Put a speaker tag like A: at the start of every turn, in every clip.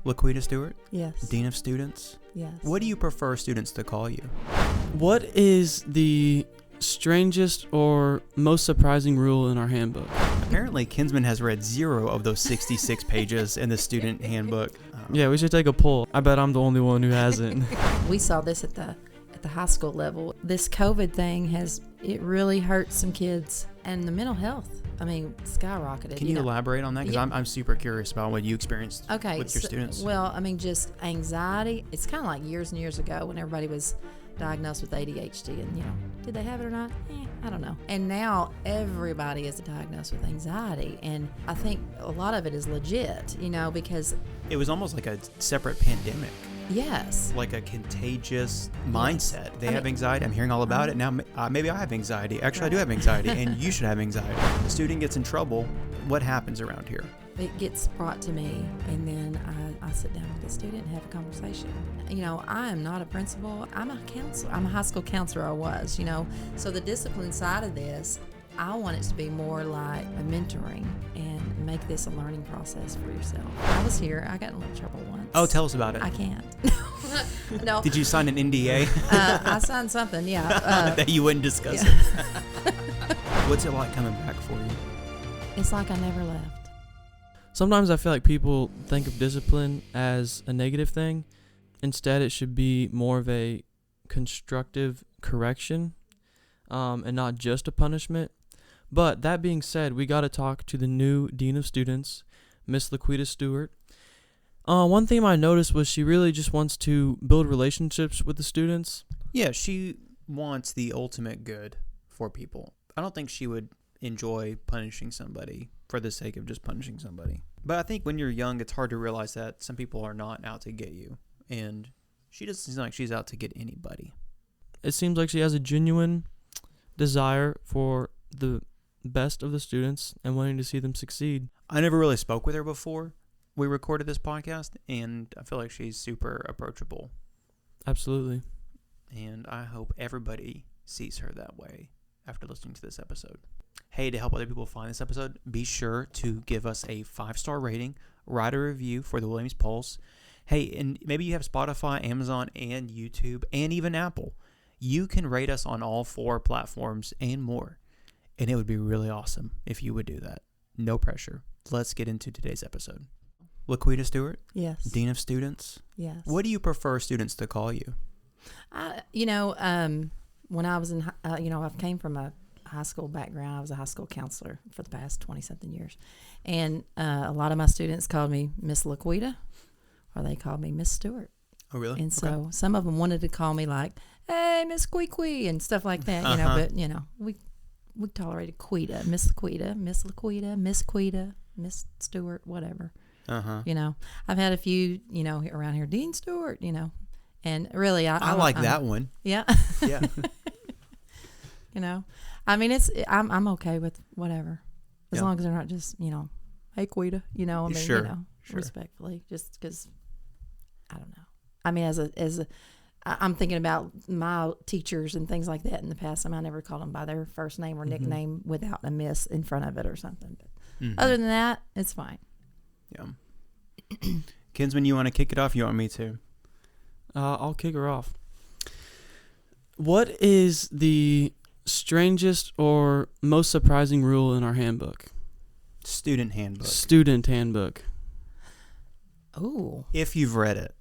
A: Laquietta Stewart?
B: Yes.
A: Dean of Students?
B: Yes.
A: What do you prefer students to call you?
C: What is the strangest or most surprising rule in our handbook?
A: Apparently, Kinsman has read 0 of those 66 pages in the student handbook.
C: Yeah, we should take a poll. I bet I'm the only one who hasn't.
B: We saw this at the high school level. This COVID thing it really hurt some kids, and the mental health, skyrocketed.
A: Can you elaborate on that? Because
B: Yeah.
A: I'm super curious about what you experienced with your students.
B: Well, just anxiety. It's kind of like years and years ago when everybody was diagnosed with ADHD, and did they have it or not? I don't know. And now everybody is diagnosed with anxiety, and I think a lot of it is legit, because
A: It was almost like a separate pandemic,
B: yes,
A: like a contagious mindset. They have anxiety. I'm hearing all about it. Now, maybe I have anxiety. Actually, I do have anxiety, and you should have anxiety. The student gets in trouble. What happens around here?
B: it gets brought to me, and then I sit down with the student and have a conversation. I am not a principal. I'm a counselor. I'm a high school counselor. I was, So the discipline side of this, I want it to be more like a mentoring and make this a learning process for yourself. I was here. I got in a little trouble once.
A: Oh, tell us about it.
B: I can't. No.
A: Did you sign an NDA?
B: I signed something, yeah.
A: That you wouldn't discuss
B: yeah.
A: it. What's it like coming back for you?
B: It's like I never left.
C: Sometimes I feel like people think of discipline as a negative thing. Instead, it should be more of a constructive correction, and not just a punishment. But that being said, we got to talk to the new Dean of Students, Miss Laquietta Stewart. One thing I noticed was she really just wants to build relationships with the students.
A: Yeah, she wants the ultimate good for people. I don't think she would enjoy punishing somebody for the sake of just punishing somebody. But I think when you're young, it's hard to realize that some people are not out to get you. And she doesn't seem like she's out to get anybody.
C: It seems like she has a genuine desire for the best of the students and wanting to see them succeed.
A: I never really spoke with her before we recorded this podcast, and I feel like she's super approachable.
C: Absolutely.
A: And I hope everybody sees her that way after listening to this episode. Hey, to help other people find this episode, be sure to give us a 5-star rating, write a review for the Williams Pulse. Hey, and maybe you have Spotify, Amazon, and YouTube, and even Apple. You can rate us on all 4 platforms and more. And it would be really awesome if you would do that. No pressure. Let's get into today's episode. Laquietta Stewart?
B: Yes.
A: Dean of Students?
B: Yes.
A: What do you prefer students to call you?
B: When I was in, I came from a high school background. I was a high school counselor for the past 20-something years. And a lot of my students called me Miss Laquietta, or they called me Miss Stewart.
A: Oh, really?
B: And so some of them wanted to call me like, hey, Miss Quee and stuff like that, but, we tolerated Quita, Miss Laquietta, Miss Laquietta, Miss Quita, Miss Stewart, whatever. I've had a few, around here, Dean Stewart, and really, I
A: like that one.
B: Yeah.
A: Yeah.
B: I'm okay with whatever, as long as they're not just, hey, Quita,
A: Sure.
B: Respectfully, just because, I don't know. I'm thinking about my teachers and things like that in the past. I never called them by their first name or nickname without a miss in front of it or something. But other than that, it's fine.
A: Yeah. Kinsman, you want to kick it off? You want me to?
C: I'll kick her off. What is the strangest or most surprising rule in our handbook?
A: Student handbook.
C: Student handbook.
B: Oh.
A: If you've read it.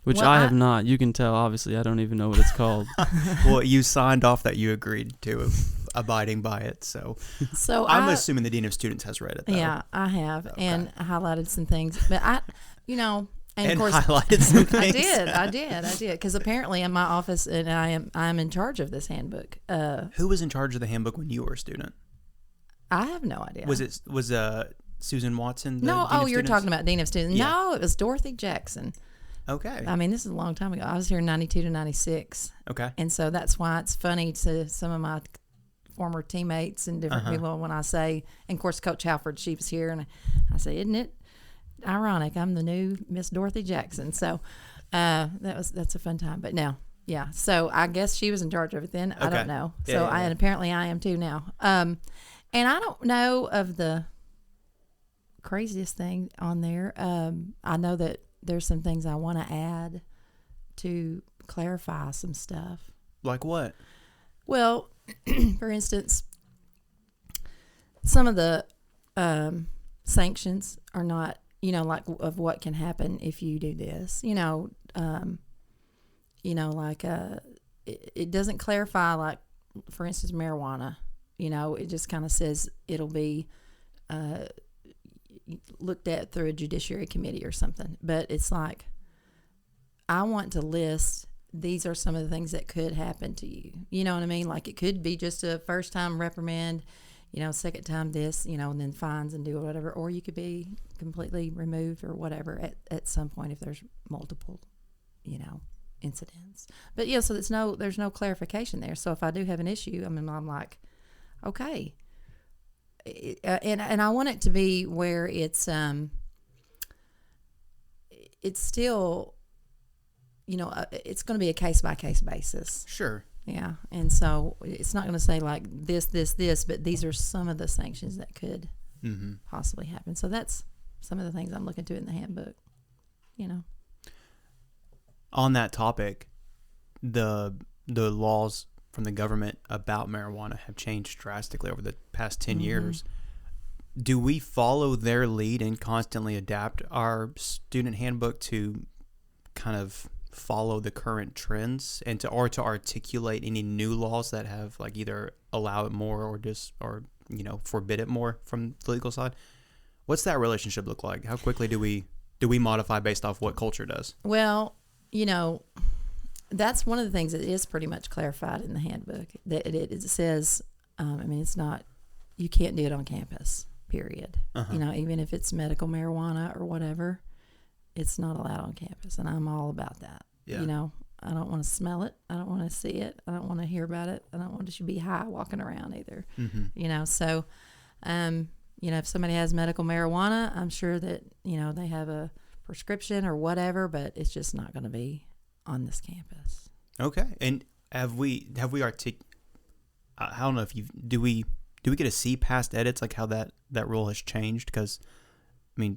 C: Which I have not. You can tell, obviously. I don't even know what it's called.
A: Well, you signed off that you agreed to abiding by it. So I'm assuming the Dean of Students has read it, though.
B: Yeah, I have. Okay. And highlighted some things. But and of course,
A: highlighted some things.
B: I did. Because apparently in my office, and I'm in charge of this handbook.
A: Who was in charge of the handbook when you were a student?
B: I have no idea.
A: Was Susan Watson?
B: No, you're talking about Dean of Students.
A: Yeah.
B: No, it was Dorothy Jackson.
A: Okay.
B: This is a long time ago. I was here in 92 to 96.
A: Okay.
B: And so that's why it's funny to some of my former teammates and different people when I say, and of course Coach Halford, she was here, and I say, isn't it ironic? I'm the new Miss Dorothy Jackson. So that's a fun time. But now, yeah. So I guess she was in charge of it then. I don't know.
A: Yeah,
B: so and apparently I am too now. And I don't know of the craziest thing on there. I know that there's some things I want to add to clarify some stuff.
A: Like what?
B: Well, for instance, some of the sanctions are not, like of what can happen if you do this. It doesn't clarify, like, for instance, marijuana. It just kind of says it'll be looked at through a judiciary committee or something. But it's like, I want to list, these are some of the things that could happen to you. You know what I mean? Like, it could be just a first time reprimand, second time this, and then fines and do whatever. Or you could be completely removed or whatever at some point if there's multiple, incidents. But so there's no clarification there. So if I do have an issue, I'm like, okay. And I want it to be where it's still, it's going to be a case-by-case basis.
A: Sure.
B: Yeah. And so it's not going to say like this, but these are some of the sanctions that could possibly happen. So that's some of the things I'm looking to in the handbook,
A: On that topic, the laws from the government about marijuana have changed drastically over the past 10 years. Do we follow their lead and constantly adapt our student handbook to kind of follow the current trends and to articulate any new laws that have like either allow it more or forbid it more from the legal side? What's that relationship look like? How quickly do we modify based off what culture does?
B: Well, that's one of the things that is pretty much clarified in the handbook. That it says, it's not, you can't do it on campus, period. Even if it's medical marijuana or whatever, it's not allowed on campus. And I'm all about that.
A: Yeah.
B: I don't want to smell it. I don't want to see it. I don't want to hear about it. I don't want to be high walking around either. So, if somebody has medical marijuana, I'm sure that, they have a prescription or whatever, but it's just not going to be on this campus.
A: Okay. And have we I don't know if do we get to see past edits, like how that rule has changed? Because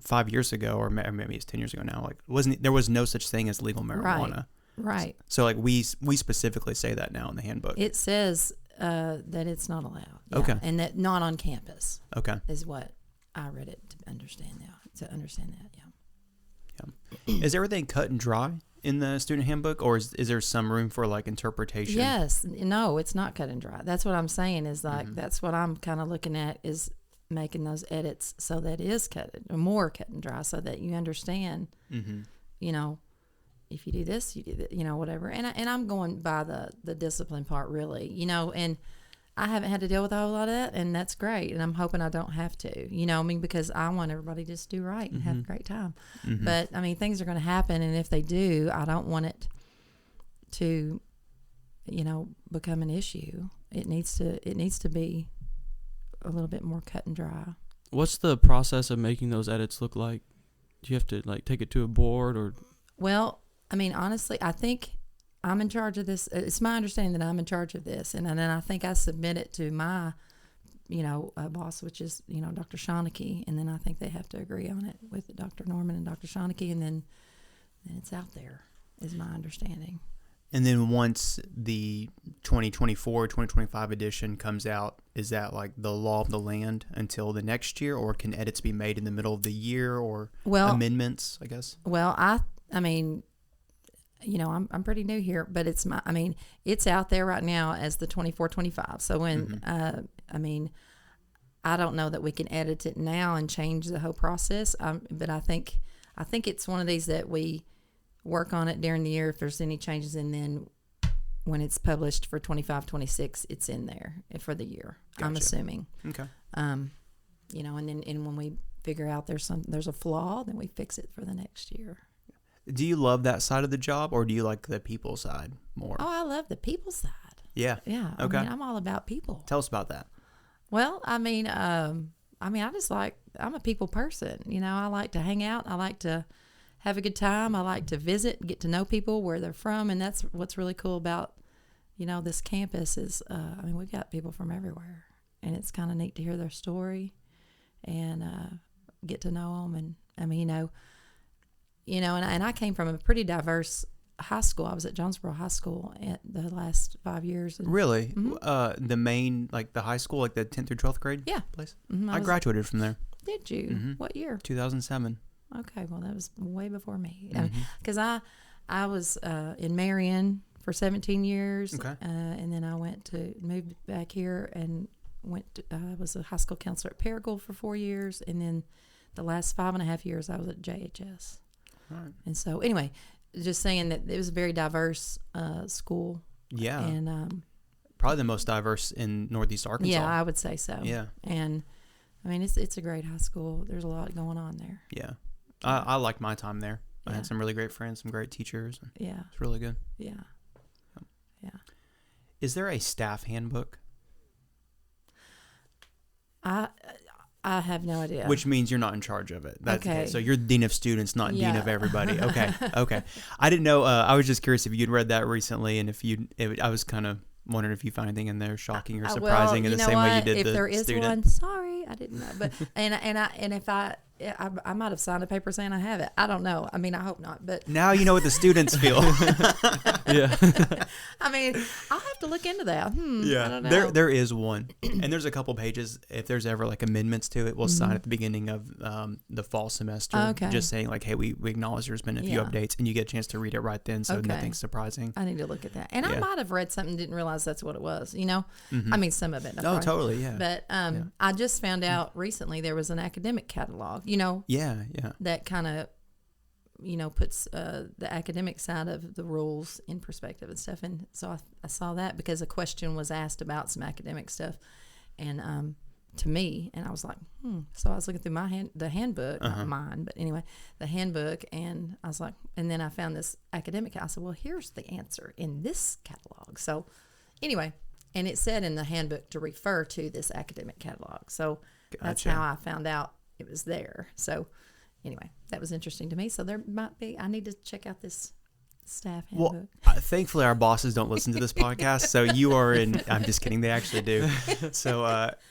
A: 5 years ago, or maybe it's 10 years ago now, like there was no such thing as legal marijuana.
B: Right.
A: So like we specifically say that now in the handbook.
B: It says that it's not allowed. Yeah.
A: Okay.
B: And that not on campus.
A: Okay.
B: Is what I read it to understand now. To understand that, yeah.
A: Is everything cut and dry in the student handbook, or is there some room for like interpretation?
B: Yes. No, it's not cut and dry. That's what I'm saying is like, that's what I'm kind of looking at is making those edits so that it is more cut and dry, so that you understand, if you do this, you do that, whatever. And I'm going by the discipline part really, and I haven't had to deal with a whole lot of that, and that's great. And I'm hoping I don't have to, because I want everybody to just do right and have a great time. But things are going to happen, and if they do, I don't want it to, become an issue. It needs to be a little bit more cut and dry.
C: What's the process of making those edits look like? Do you have to like take it to a board or?
B: Well, honestly, I think I'm in charge of this. It's my understanding that I'm in charge of this. And then I think I submit it to my, boss, which is, Dr. Shawneke. And then I think they have to agree on it with Dr. Norman and Dr. Shawneke. And then it's out there, is my understanding.
A: And then once the 2024-2025 edition comes out, is that like the law of the land until the next year, or can edits be made in the middle of the year, or amendments, I guess?
B: Well, I'm pretty new here, but it's out there right now as the 24-25. So when, I don't know that we can edit it now and change the whole process. But I think it's one of these that we work on it during the year if there's any changes, and then when it's published for 25-26, it's in there for the year. Gotcha. I'm assuming.
A: Okay.
B: And when we figure out there's a flaw, then we fix it for the next year.
A: Do you love that side of the job, or do you like the people side more?
B: Oh, I love the people side.
A: Yeah.
B: Yeah.
A: Okay.
B: I'm all about people.
A: Tell us about that.
B: Well, I just like, I'm a people person. I like to hang out. I like to have a good time. I like to visit, get to know people, where they're from. And that's what's really cool about, this campus is, we've got people from everywhere. And it's kind of neat to hear their story and get to know them. And, you know, and I came from a pretty diverse high school. I was at Jonesboro High School at the last 5 years. And,
A: Really? The main, like the high school, like the 10th through 12th grade
B: Yeah.
A: place?
B: I
A: graduated from there.
B: Did you?
A: Mhm.
B: What year?
A: 2007.
B: Okay, well, that was way before me.
A: Mhm.
B: Because I was in Marion for 17 years.
A: Okay.
B: And then I moved back here and I was a high school counselor at Paragould for 4 years. And then the last 5.5 years I was at JHS.
A: All right.
B: And so anyway, just saying that it was a very diverse school.
A: Yeah.
B: And
A: Probably the most diverse in Northeast Arkansas.
B: yeah, I would say so.
A: Yeah.
B: And I mean, it's a great high school. There's a lot going on there.
A: Yeah. I liked my time there. I
B: Yeah.
A: had some really great friends, some great teachers.
B: Yeah.
A: It's really good.
B: Yeah. Yeah.
A: Is there a staff handbook?
B: I have no idea.
A: Which means you're not in charge of it. That's
B: Okay.
A: So you're dean of students, not dean
B: Yeah.
A: of everybody. Okay. Okay. I didn't know. I was just curious if you'd read that recently, and if I was kind of wondering if you find anything in there shocking or surprising in the same way you did
B: if
A: the
B: there is
A: student.
B: one, sorry, I didn't know. But and if I might have signed a paper saying I have it. I don't know. I mean, I hope not. But
A: Now you know what the students feel.
C: Yeah.
B: I mean, I'll have to look into that. I don't know.
A: There is one, and there's a couple pages. If there's ever like amendments to it, we'll sign at the beginning of the fall semester,
B: Okay.
A: just saying like, hey, we acknowledge there's been a few
B: Yeah.
A: updates, and you get a chance to read it right then, so
B: Okay.
A: nothing's surprising.
B: I need to look at that. And
A: Yeah.
B: I might have read something, didn't realize that's what it was. You know,
A: Mhm.
B: I mean, some of it. I
A: Oh,
B: probably-
A: totally, yeah.
B: But I just found out recently there was an academic catalog. You know,
A: Yeah.
B: that kind of, you know, puts the academic side of the rules in perspective and stuff. And so I saw that because a question was asked about some academic stuff, and to me, and I was like, So I was looking through the handbook, not mine, but anyway, the handbook, and I was like, and then I found this academic. I said, well, here's the answer in this catalog. So anyway, and it said in the handbook to refer to this academic catalog. So that's
A: Gotcha.
B: how I found out it was there. So anyway, that was interesting to me. So there might be, I need to check out this staff handbook.
A: Well, thankfully our bosses don't listen to this podcast, so you are in. I'm just kidding. They actually do. So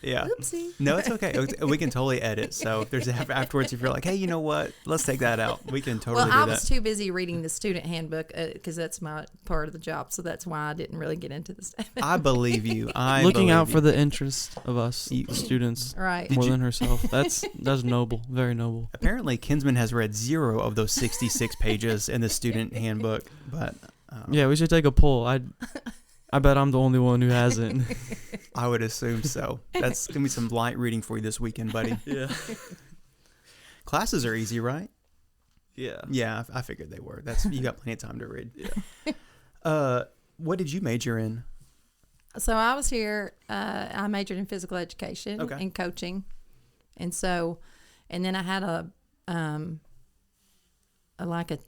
A: yeah.
B: Oopsie.
A: No, it's okay. We can totally edit. So if there's afterwards, if you're like, hey, you know what? Let's take that out. We can totally
B: Well,
A: do
B: I
A: that.
B: was too busy reading the student handbook because that's my part of the job. So that's why I didn't really get into the staff.
A: I believe you.
C: Looking out
A: believe
C: for
A: you.
C: the interest of us the students
B: Right.
C: more
A: you-
C: than herself. That's noble. Very noble.
A: Apparently, Kinsman has read 0 of those 66 pages in the student handbook, but
C: Yeah, we should take a poll. I bet I'm the only one who hasn't.
A: I would assume so. That's gonna be some light reading for you this weekend, buddy.
C: Yeah.
A: Classes are easy, right?
C: Yeah.
A: Yeah, I figured they were. You got plenty of time to read. Yeah. What did you major in?
B: So I was here. I majored in physical education
A: Okay.
B: and coaching, and then I had a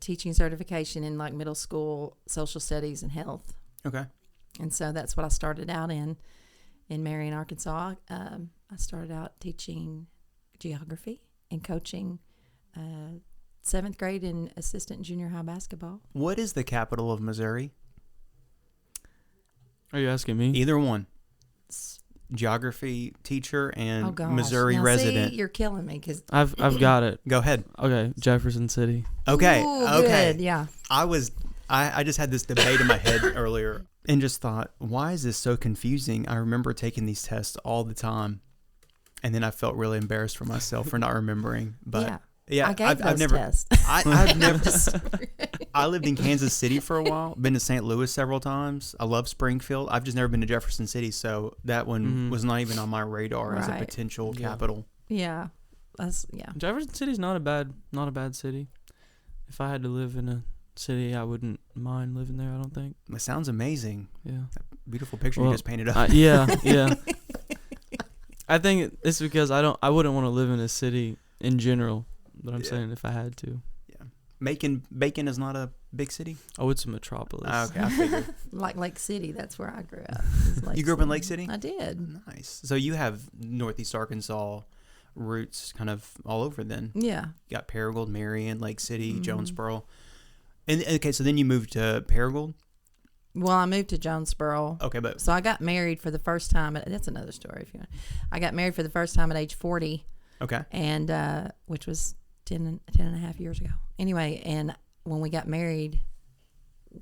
B: teaching certification in like middle school social studies and health,
A: Okay.
B: and so that's what I started out in Marion, Arkansas. I started out teaching geography and coaching 7th grade and assistant junior high basketball.
A: What is the capital of Missouri?
C: Are you asking me?
A: Either one. Geography teacher and
B: Oh gosh,
A: Missouri
B: now,
A: resident.
B: See, you're killing me because
C: I've got it.
A: Go ahead.
C: Okay, Jefferson City.
A: Okay.
B: Ooh,
A: Okay.
B: good, yeah.
A: I just had this debate in my head earlier and just thought, why is this so confusing? I remember taking these tests all the time, and then I felt really embarrassed for myself for not remembering. But yeah,
B: I gave
A: I've
B: those
A: never.
B: tests.
A: I've never. I lived in Kansas City for a while. Been to St. Louis several times. I love Springfield. I've just never been to Jefferson City, so that one was not even on my radar as a
B: Right.
A: potential
C: Yeah.
A: capital.
B: Yeah,
C: Jefferson City's not a bad city. If I had to live in a city, I wouldn't mind living there. I don't think.
A: It sounds amazing.
C: Yeah.
A: Beautiful picture
C: Well,
A: you just painted up.
C: Yeah. I think it's because I wouldn't want to live in a city in general. But I'm
A: Yeah.
C: saying if I had to.
A: Bacon is not a big city.
C: Oh, it's a metropolis.
A: Okay, I figured.
B: like Lake City. That's where I grew up.
A: You grew up in Lake City?
B: I did.
A: Nice. So you have Northeast Arkansas roots kind of all over then.
B: Yeah.
A: You got Paragould, Marion, Lake City,
B: Mhm.
A: Jonesboro. And okay, so then you moved to Paragould?
B: Well, I moved to Jonesboro.
A: Okay, but
B: So I got married for the first time. That's another story if you want. I got married for the first time at age 40,
A: okay.
B: and which was 10 and a half years ago. Anyway, and when we got married,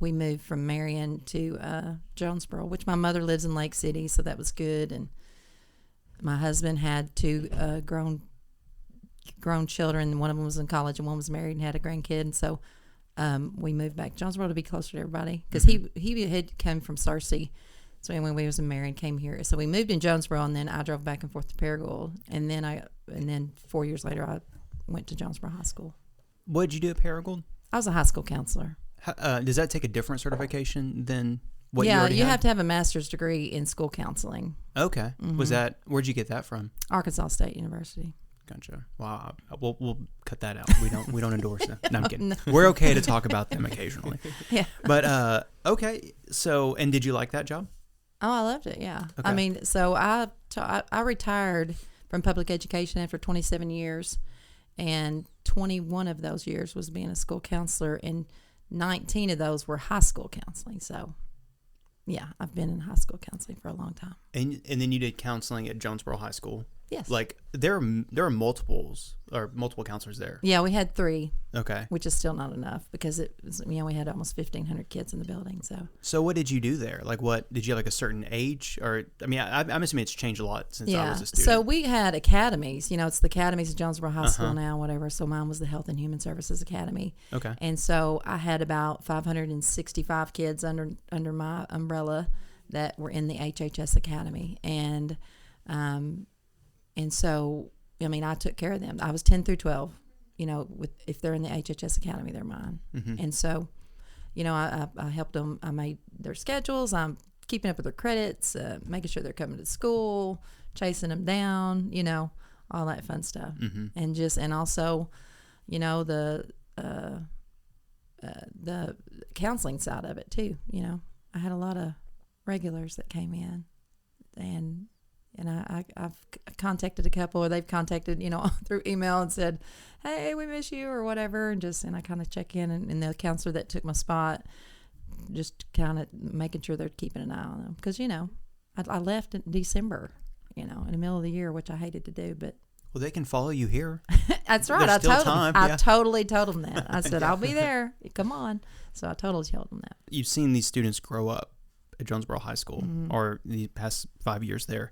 B: we moved from Marion to Jonesboro, which my mother lives in Lake City, so that was good. And my husband had two grown children. One of them was in college, and one was married and had a grandkid. And so we moved back to Jonesboro to be closer to everybody, because he had come from Searcy. So when we was married, came here. So we moved in Jonesboro, and then I drove back and forth to Paragould, and then 4 years later I went to Jonesboro High School.
A: What did you do at Paragould?
B: I was a high school counselor.
A: Does that take a different certification than what you
B: Yeah,
A: already
B: you
A: had?
B: have to have a master's degree in school counseling.
A: Okay. Was that, where'd you get that from?
B: Arkansas State University.
A: Gotcha. Wow. We'll cut that out. We don't endorse them. No, I'm kidding. We're okay to talk about them occasionally.
B: Yeah.
A: But okay. So, and did you like that job?
B: Oh, I loved it. Yeah.
A: Okay.
B: I mean, so I retired from public education after 27 years, and 21 of those years was being a school counselor, and 19 of those were high school counseling. So, yeah, I've been in high school counseling for a long time.
A: And then you did counseling at Jonesboro High School.
B: Yes.
A: Like there are multiple counselors there.
B: Yeah, we had 3.
A: Okay.
B: Which is still not enough, because it was, we had almost 1,500 kids in the building.
A: So what did you do there? Like, what did you have, like a certain age, or I mean, I'm assuming it's changed a lot since I was a student.
B: So we had academies. It's the academies of Jonesboro High School now, whatever. So mine was the Health and Human Services Academy.
A: Okay.
B: And so I had about 565 kids under my umbrella that were in the HHS Academy, and so I took care of them. I was 10 through 12. If they're in the HHS Academy, they're mine. And so, I helped them. I made their schedules. I'm keeping up with their credits, making sure they're coming to school, chasing them down, all that fun stuff. And also, the counseling side of it too. I had a lot of regulars that came in, and I've contacted a couple, or they've contacted, through email and said, hey, we miss you, or whatever. And I kind of check in, and the counselor that took my spot, just kind of making sure they're keeping an eye on them. Because, I left in December, in the middle of the year, which I hated to do, but.
A: Well, they can follow you here.
B: That's right.
A: There's still time.
B: I totally told them that. I said, I'll be there. Come on. So I totally told them that.
A: You've seen these students grow up at Jonesboro High School, or the past 5 years there.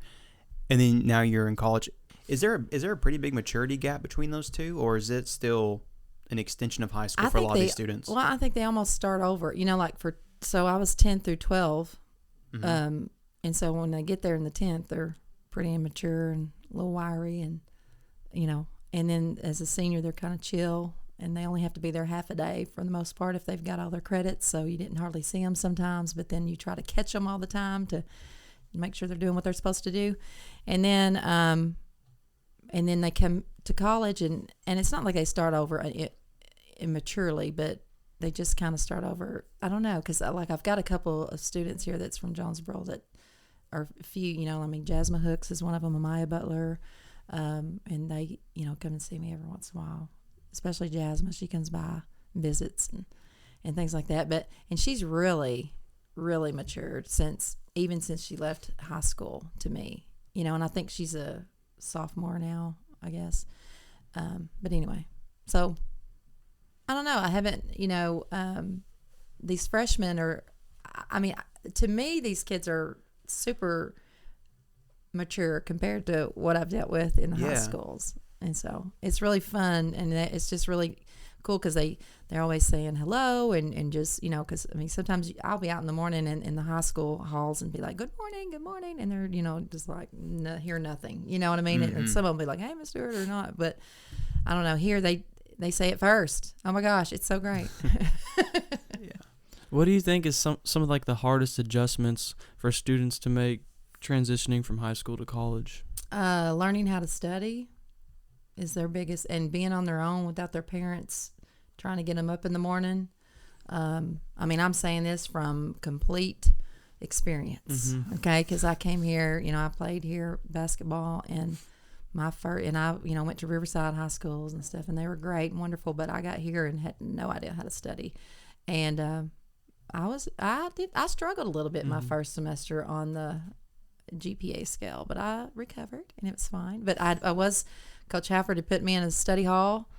A: And then now you're in college. Is there a pretty big maturity gap between those two, or is it still an extension of high school for a lot of these students?
B: Well, I think they almost start over. So I was 10 through 12, and so when they get there in the 10th, they're pretty immature and a little wiry, and and then as a senior, they're kind of chill, and they only have to be there half a day for the most part if they've got all their credits. So you didn't hardly see them sometimes, but then you try to catch them all the time to make sure they're doing what they're supposed to do. And then they come to college, and it's not like they start over immaturely, but they just kind of start over. I don't know, because I've got a couple of students here that's from Jonesboro that are a few, Jasmine Hooks is one of them, Amaya Butler, and they, come and see me every once in a while, especially Jasmine. She comes by and visits and things like that. And she's really, really matured since she left high school to me, and I think she's a sophomore now, I guess. But anyway, so I don't know. I haven't, these freshmen to me, these kids are super mature compared to what I've dealt with in the high schools. And so it's really fun, and it's just really cool, because they're always saying hello, and just, because sometimes I'll be out in the morning in the high school halls and be like, good morning, and they're, just like, hear nothing, you know what I mean? And some of them will be like, hey, Miss Stewart, or not, but I don't know, here they say it first. Oh my gosh, it's so great.
A: Yeah.
C: What do you think is some of like the hardest adjustments for students to make transitioning from high school to college?
B: Learning how to study is their biggest, and being on their own without their parents trying to get them up in the morning. I'm saying this from complete experience, okay? Because I came here, I played here basketball, and I went to Riverside high schools and stuff, and they were great and wonderful, but I got here and had no idea how to study. And I struggled a little bit my first semester on the GPA scale, but I recovered and it was fine. But Coach Halford had put me in a study hall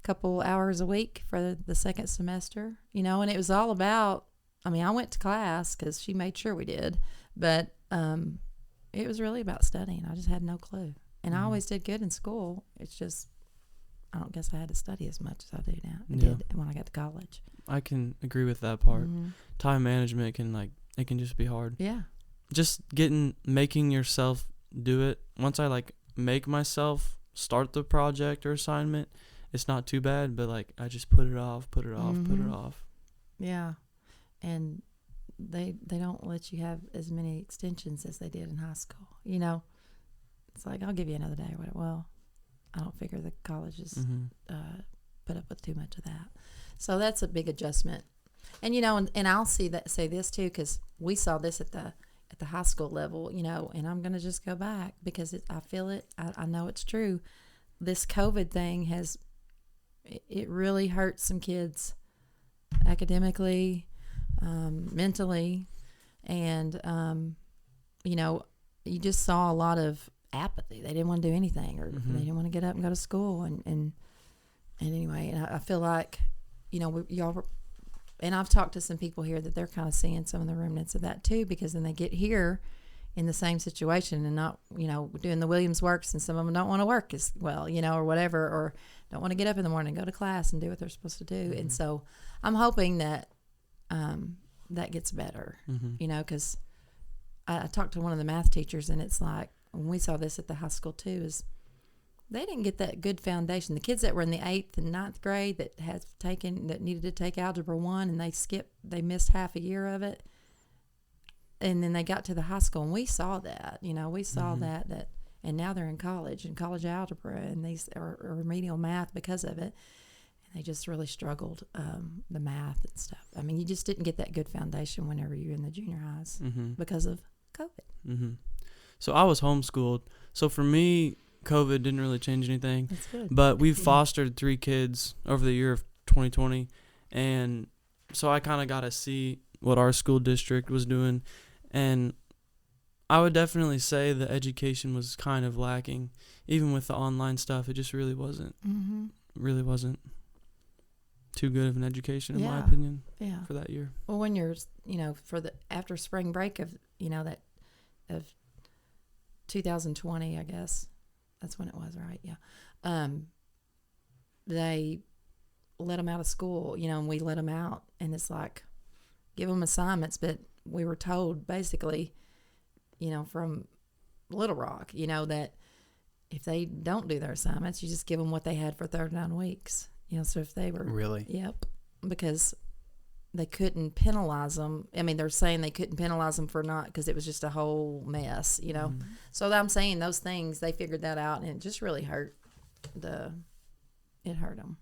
B: couple hours a week for the second semester, and it was all about, I went to class because she made sure we did, but it was really about studying. I just had no clue. And I always did good in school. It's just, I don't guess I had to study as much as I do now. I did when I got to college.
C: I can agree with that part. Time management it can just be hard.
B: Yeah.
C: Just making yourself do it. Once I make myself start the project or assignment, it's not too bad, but I just put it off.
B: Yeah. And they don't let you have as many extensions as they did in high school. It's I'll give you another day. Well, I don't figure the colleges put up with too much of that. So that's a big adjustment. And and I'll say this too, because we saw this at the high school level, and I'm going to just go back because I feel it. I know it's true. This COVID thing it really hurt some kids academically, mentally, and you just saw a lot of apathy. They didn't want to do anything, or they didn't want to get up and go to school, and anyway, and I feel like y'all were, and I've talked to some people here that they're kind of seeing some of the remnants of that too, because then they get here in the same situation and not doing the Williams works, and some of them don't want to work as well, or whatever, or don't want to get up in the morning and go to class and do what they're supposed to do. And so I'm hoping that that gets better, because I talked to one of the math teachers, and it's when we saw this at the high school too, is they didn't get that good foundation. The kids that were in the 8th and 9th grade that needed to take Algebra 1, and they missed half a year of it. And then they got to the high school, and we saw that, we saw that, and now they're in college algebra, and these are remedial math because of it. And they just really struggled, the math and stuff. You just didn't get that good foundation whenever you're in the junior highs because of COVID.
C: So I was homeschooled. So for me, COVID didn't really change anything.
B: That's good.
C: But we've fostered 3 kids over the year of 2020. And so I kind of got to see what our school district was doing. And I would definitely say the education was kind of lacking. Even with the online stuff, it just really wasn't. Really wasn't too good of an education, in my opinion, for that year.
B: Well, when you're, for after spring break of 2020, I guess. That's when it was, right? Yeah. They let them out of school, and we let them out, and it's give them assignments, but we were told basically, from Little Rock, that if they don't do their assignments, you just give them what they had for 39 weeks. So if they were...
A: Really?
B: Yep. Because they couldn't penalize them. They're saying they couldn't penalize them for not, because it was just a whole mess, So I'm saying those things, they figured that out, and it just really hurt it hurt them.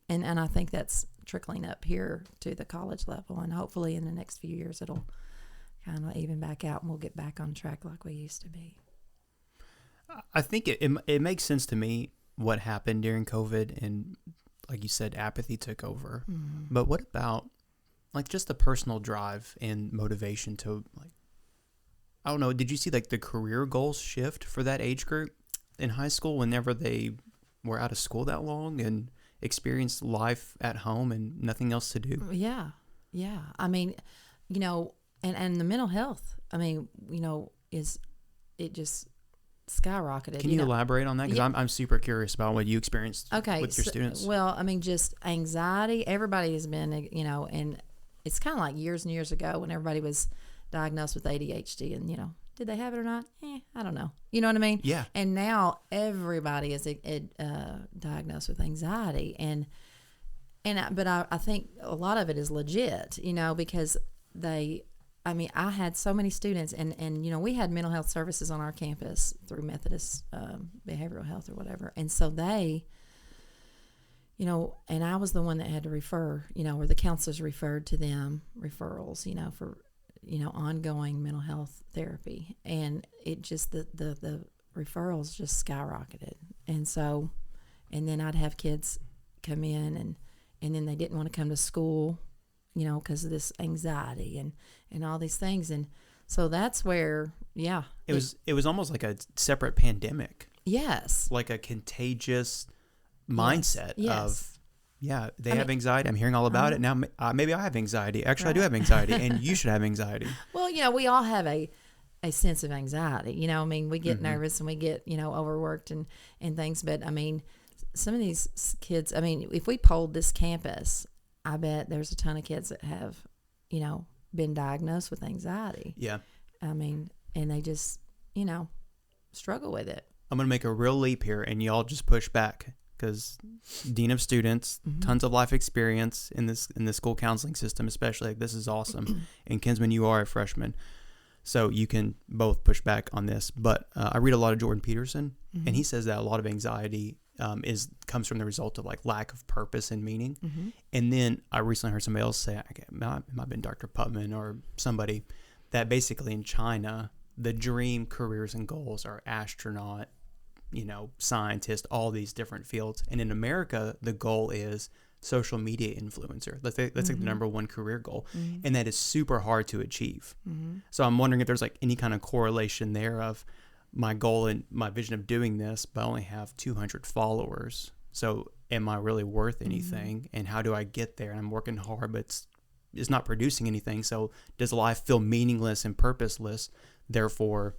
B: And I think that's trickling up here to the college level, and hopefully in the next few years it'll kind of even back out, and we'll get back on track like we used to be.
A: I think it makes sense to me what happened during COVID, and like you said, apathy took over. But what about just the personal drive and motivation to I don't know, did you see the career goals shift for that age group in high school whenever they were out of school that long and experienced life at home and nothing else to do?
B: Yeah. And the mental health, it just skyrocketed.
A: Can you elaborate on that? Because I'm super curious about what you experienced with your students.
B: Well, just anxiety. Everybody has been, and it's kind of like years and years ago when everybody was diagnosed with ADHD, and, did they have it or not? I don't know. You know what I mean?
A: Yeah.
B: And now everybody is diagnosed with anxiety, but I think a lot of it is legit, because I had so many students, and we had mental health services on our campus through Methodist behavioral health or whatever. And so they, and I was the one that had to refer, or the counselors referred to them referrals, for, ongoing mental health therapy. And it just, the referrals just skyrocketed. And so, and then I'd have kids come in and then they didn't want to come to school, because of this anxiety and all these things. And so that's where, it
A: was almost like a separate pandemic.
B: Yes.
A: Like a contagious mindset
B: Yes.
A: of, yeah, they
B: I
A: have
B: mean,
A: anxiety. I'm hearing all about it. Now, maybe I have anxiety. Actually, I do have anxiety, and you should have anxiety.
B: Well, we all have a sense of anxiety. I mean, we get
A: Mhm.
B: nervous and we get, overworked and things. But, I mean, some of these kids, I mean, if we polled this campus, I bet there's a ton of kids that have, been diagnosed with anxiety.
A: Yeah.
B: I mean, and they just, struggle with it.
A: I'm going to make a real leap here, and y'all just push back, because dean of students,
B: Mhm.
A: tons of life experience in the school counseling system, especially. Like, this is awesome. And Kinsman, you are a freshman, so you can both push back on this. But I read a lot of Jordan Peterson,
B: Mhm.
A: and he says that a lot of anxiety comes from the result of like lack of purpose and meaning.
B: Mhm.
A: And then I recently heard somebody else say, it might have been Dr. Putman or somebody, that basically in China, the dream careers and goals are astronaut, scientist, all these different fields. And in America, the goal is social media influencer. That's like the number one career goal.
B: Mhm.
A: And that is super hard to achieve.
B: Mhm.
A: So I'm wondering if there's like any kind of correlation there of my goal and my vision of doing this, but I only have 200 followers. So am I really worth anything? And how do I get there? And I'm working hard, but it's not producing anything. So does life feel meaningless and purposeless? Therefore,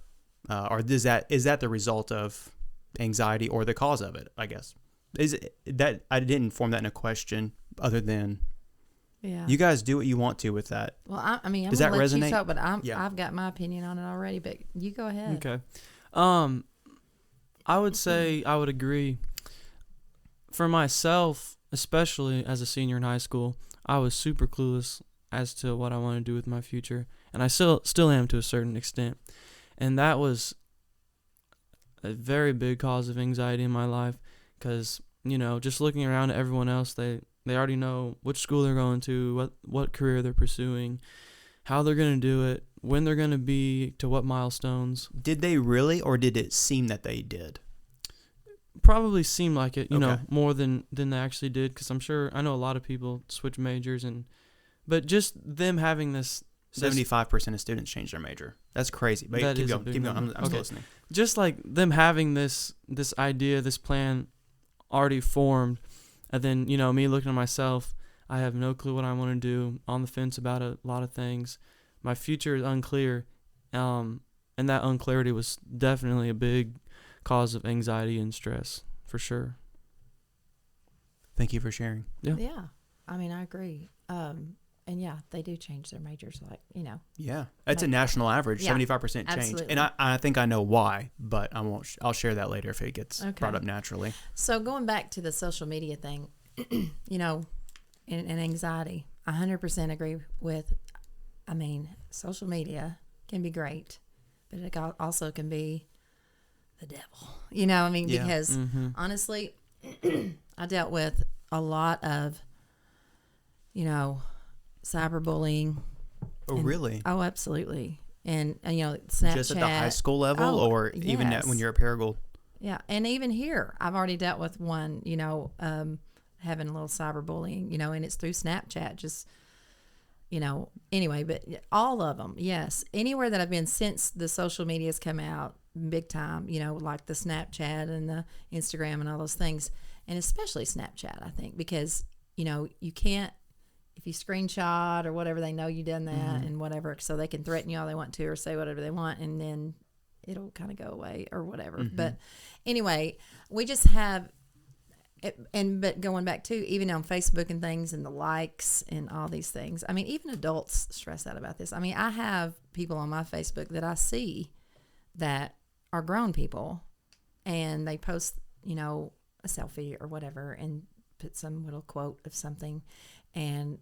A: or is that the result of anxiety or the cause of it? I guess is it that I didn't form that in a question other than
B: Yeah.
A: you guys do what you want to with that.
B: Well, I mean, I'm
A: Does
B: gonna
A: that
B: let
A: resonate?
B: you talk, but
A: Yeah.
B: I've got my opinion on it already. But you go ahead.
C: Okay. I would say I would agree. For myself, especially as a senior in high school, I was super clueless as to what I want to do with my future, and I still am to a certain extent. And that was a very big cause of anxiety in my life, because just looking around at everyone else, they already know which school they're going to, what career they're pursuing, how they're going to do it, when they're going to be, to what milestones.
A: Did they really, or did it seem that they did?
C: Probably seemed like it,
A: Okay.
C: more than they actually did, because I know a lot of people switch majors, but just them having this
A: 75% of students change their major. That's crazy. But
C: That
A: keep
C: is a
A: going.
C: big
A: Keep going.
C: number.
A: I'm still
C: Okay.
A: listening.
C: just like them having this idea, this plan already formed, and then me looking at myself, I have no clue what I want to do, on the fence about a lot of things. My future is unclear, and that unclarity was definitely a big cause of anxiety and stress, for sure.
A: Thank you for sharing.
C: Yeah.
B: Yeah. I mean, I agree. And yeah, they do change their majors,
A: Yeah, that's a
B: Like-
A: national average,
B: Yeah,
A: 75% change.
B: absolutely.
A: And I think I know why, but I won't. I'll share that later if it gets
B: Okay.
A: brought up naturally.
B: So going back to the social media thing, and anxiety, 100% agree with. I mean, social media can be great, but it also can be the devil.
A: Yeah.
B: Because
C: Mm-hmm.
B: honestly, I dealt with a lot of, cyberbullying.
A: Oh,
B: And-
A: really?
B: Oh, absolutely. And Snapchat.
A: Just at the high school level,
B: Oh,
A: or even
B: yes.
A: when you're a paralegal?
B: Yeah, and even here, I've already dealt with one, having a little cyberbullying, and it's through Snapchat, just, anyway, but all of them, yes. Anywhere that I've been since the social media's come out big time, like the Snapchat and the Instagram and all those things, and especially Snapchat, I think, because, you can't, if you screenshot or whatever, they know you done that and whatever, so they can threaten you all they want to or say whatever they want, and then it'll kind of go away or whatever. But anyway, we just have, but going back to even on Facebook and things and the likes and all these things. I mean, even adults stress out about this. I mean, I have people on my Facebook that I see that are grown people, and they post, a selfie or whatever and put some little quote of something, and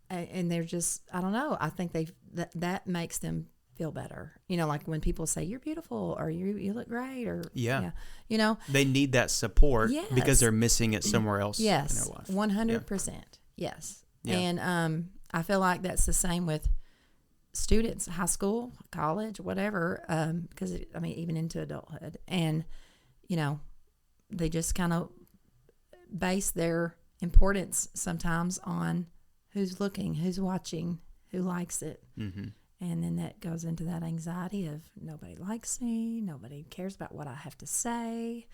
B: and they're just, I don't know. I think that makes them feel better. Like when people say you're beautiful or you look great or
A: Yeah.
B: They
A: They need that support
B: Yes.
A: because they're missing it somewhere else
B: yes,
A: in their life.
B: 100%. Yes.
A: Yeah.
B: And I feel like that's the same with students, high school, college, whatever, because even into adulthood, and they just kind of base their importance sometimes on who's looking, who's watching, who likes it.
A: Mm-hmm.
B: And then that goes into that anxiety of nobody likes me, nobody cares about what I have to say.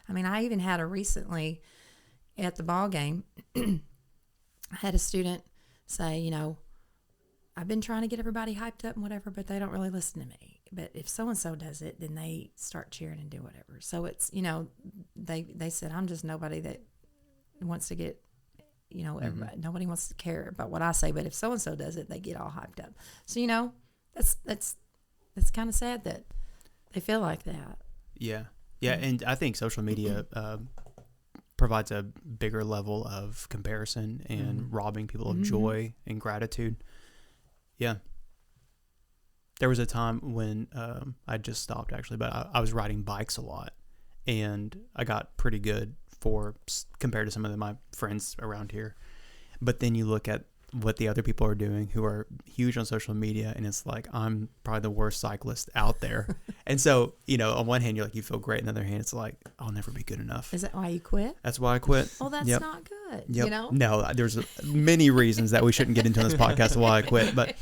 B: I mean, I even had a recently at the ball game, I had a student say, you know, I've been trying to get everybody hyped up and whatever, but they don't really listen to me. But if so-and-so does it, then they start cheering and do whatever. So it's, you know, they said, I'm just nobody that wants to get, you know, everybody, nobody wants to care about what I say. But if so-and-so does it, they get all hyped up. So, you know, that's kind of sad that they feel like that.
A: Yeah. Yeah. And I think social media provides a bigger level of comparison and robbing people of joy and gratitude. Yeah. There was a time when I just stopped actually, but I was riding bikes a lot, and I got pretty good compared to some of my friends around here. But then you look at what the other people are doing who are huge on social media, and it's like, I'm probably the worst cyclist out there. And so, you know, on one hand, you're like, you feel great. On the other hand, it's like, I'll never be good enough.
B: Is that why you quit?
A: That's why I quit.
B: Well, that's not good.
A: Yep.
B: You know?
A: No, there's many reasons that we shouldn't get into on this podcast why I quit. But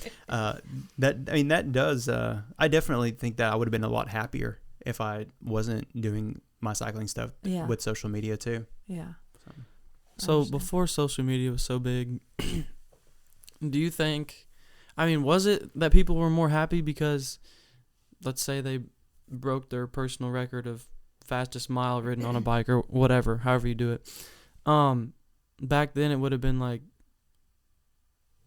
A: that does, I definitely think that I would have been a lot happier if I wasn't doing my cycling stuff with social media too.
B: Yeah.
C: So before social media was so big, do you think, I mean, was it that people were more happy because, let's say they broke their personal record of fastest mile ridden on a bike or whatever, however you do it. Back then it would have been like,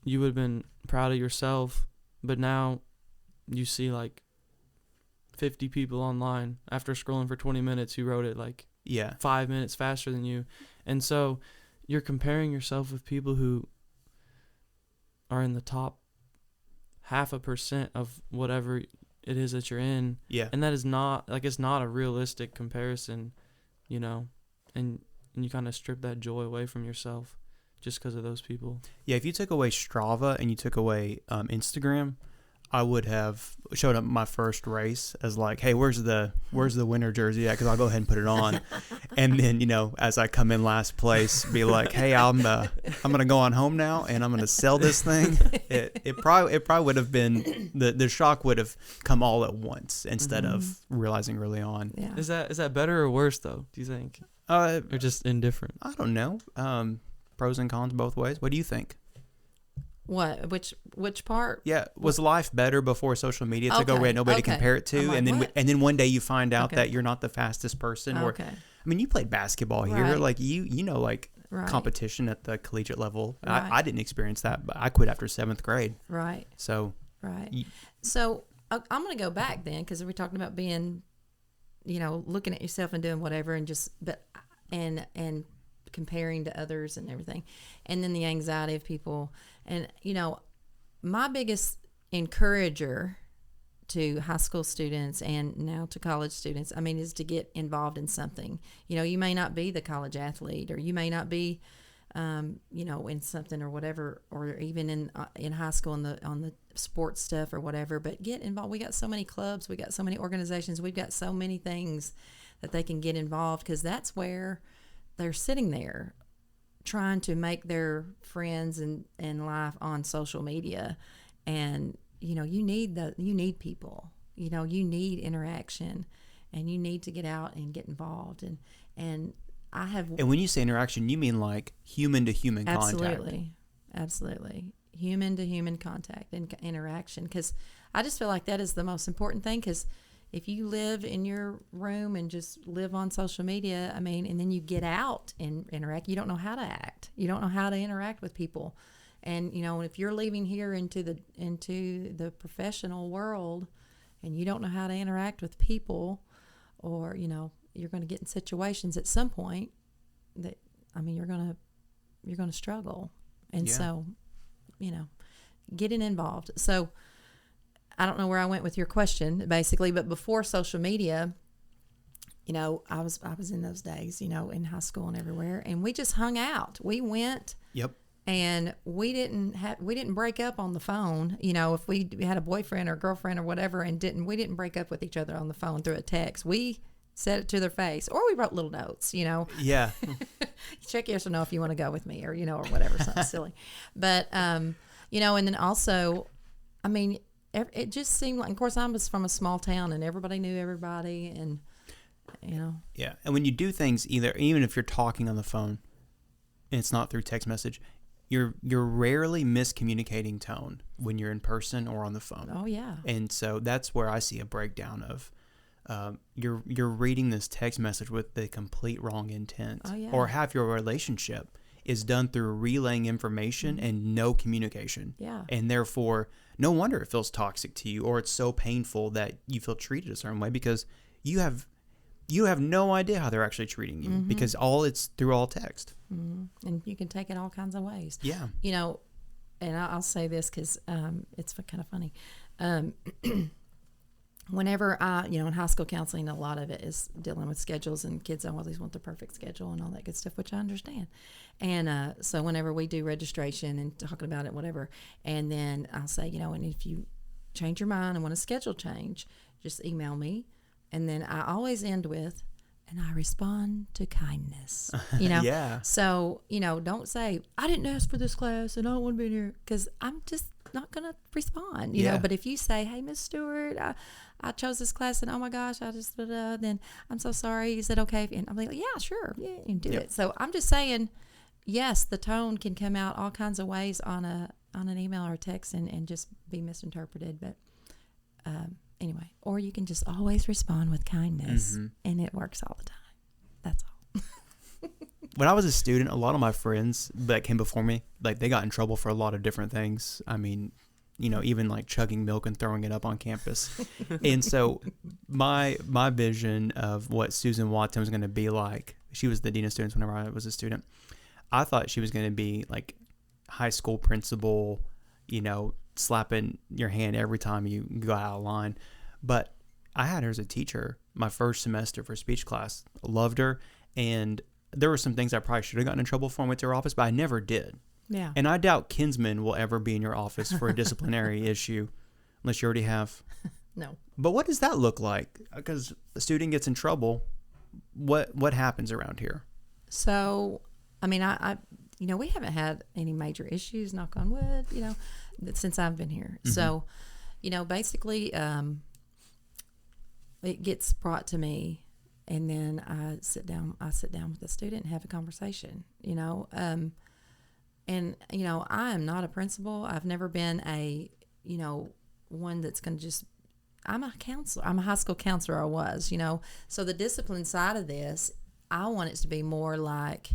C: you would have been proud of yourself, but now you see like 50 people online after scrolling for 20 minutes who rode it like 5 minutes faster than you. And so you're comparing yourself with people who are in the top 0.5% of whatever it is that you're in.
A: Yeah.
C: And that is not, like, it's not a realistic comparison, you know, and you kind of strip that joy away from yourself just because of those people.
A: Yeah, if you took away Strava and you took away Instagram, I would have showed up my first race as like, hey, where's the winter jersey at? Because I'll go ahead and put it on. And then, you know, as I come in last place, be like, hey, I'm gonna go on home now and I'm gonna sell this thing. It probably would have been the shock would have come all at once instead of realizing early on.
B: Yeah.
C: Is that better or worse though? Do you think? Or just indifferent?
A: I don't know. Pros and cons both ways. What do you think?
B: What? Which part?
A: Yeah, was life better before social media took over? Had nobody to compare it to,
B: like,
A: and then one day you find out that you're not the fastest person. Or, I mean, you played basketball here, like you know, like competition at the collegiate level.
B: Right.
A: I didn't experience that, but I quit after 7th grade.
B: Right.
A: So.
B: Right. So I'm going to go back then because we're talking about being, you know, looking at yourself and doing whatever, and just and comparing to others and everything, and then the anxiety of people. And, you know, my biggest encourager to high school students and now to college students, I mean, is to get involved in something. You know, you may not be the college athlete, or you may not be, you know, in something or whatever, or even in high school on the sports stuff or whatever, but get involved. We got so many clubs, we got so many organizations, we've got so many things that they can get involved, because that's where they're sitting there trying to make their friends and life on social media. And, you know, you need people, you know, you need interaction, and you need to get out and get involved. And when you say interaction, you mean like human to human contact. Absolutely. Human to human contact and interaction. 'Cause I just feel like that is the most important thing. 'Cause if you live in your room and just live on social media, I mean, and then you get out and interact, you don't know how to act. You don't know how to interact with people. And, you know, if you're leaving here into the professional world and you don't know how to interact with people, or, you know, you're going to get in situations at some point that, I mean, you're going to struggle. And so, you know, getting involved. So, I don't know where I went with your question, basically, but before social media, you know, I was in those days, you know, in high school and everywhere, and we just hung out. We went.
A: Yep.
B: And we didn't break up on the phone. You know, if we had a boyfriend or girlfriend or whatever, and we didn't break up with each other on the phone through a text. We said it to their face, or we wrote little notes, you know.
A: Yeah.
B: Check yes or no if you want to go with me, or, you know, or whatever, something silly. But, you know, and then also, I mean, it just seemed like, of course, I was from a small town and everybody knew everybody. And you know.
A: Yeah, and when you do things, even if you're talking on the phone, and it's not through text message, you're rarely miscommunicating tone when you're in person or on the phone.
B: Oh yeah.
A: And so that's where I see a breakdown of you're reading this text message with the complete wrong intent.
B: Oh, yeah.
A: Or half your relationship is done through relaying information and no communication.
B: Yeah.
A: And therefore, no wonder it feels toxic to you, or it's so painful that you feel treated a certain way, because you have no idea how they're actually treating you, because it's through all text.
B: And you can take it all kinds of ways.
A: Yeah.
B: You know, and I'll say this because it's kind of funny. Whenever in high school counseling, a lot of it is dealing with schedules, and kids always want the perfect schedule and all that good stuff, which I understand. And so whenever we do registration and talking about it, whatever, and then I'll say, and if you change your mind and want a schedule change, just email me. And then I always end with, and I respond to kindness,
A: Yeah.
B: So, don't say, I didn't ask for this class and I don't want to be here, because I'm just not going to respond, you know. But if you say, hey, Miss Stewart, I chose this class and oh my gosh, then I'm so sorry. Is it okay? And I'm like, yeah, sure. Yeah, and do it. So I'm just saying, yes, the tone can come out all kinds of ways on an email or a text and just be misinterpreted. But, anyway, or you can just always respond with kindness, and it works all the time. That's all.
A: When I was a student, a lot of my friends that came before me, like, they got in trouble for a lot of different things. I mean, even like chugging milk and throwing it up on campus. And so my vision of what Susan Watson was going to be like, she was the dean of students whenever I was a student. I thought she was going to be like high school principal, slapping your hand every time you go out of line. But I had her as a teacher my first semester for speech class. Loved her. And there were some things I probably should have gotten in trouble for and went to her office, but I never did.
B: Yeah.
A: And I doubt Kinsman will ever be in your office for a disciplinary issue, unless you already have.
B: No.
A: But what does that look like? Because a student gets in trouble, what happens around here?
B: So, I mean, I we haven't had any major issues, knock on wood, since I've been here. So, basically, it gets brought to me, and then I sit down with the student and have a conversation, and I am not a principal. I've never been a, one that's going to just, I'm a counselor. I'm a high school counselor. I was, so the discipline side of this, I want it to be more like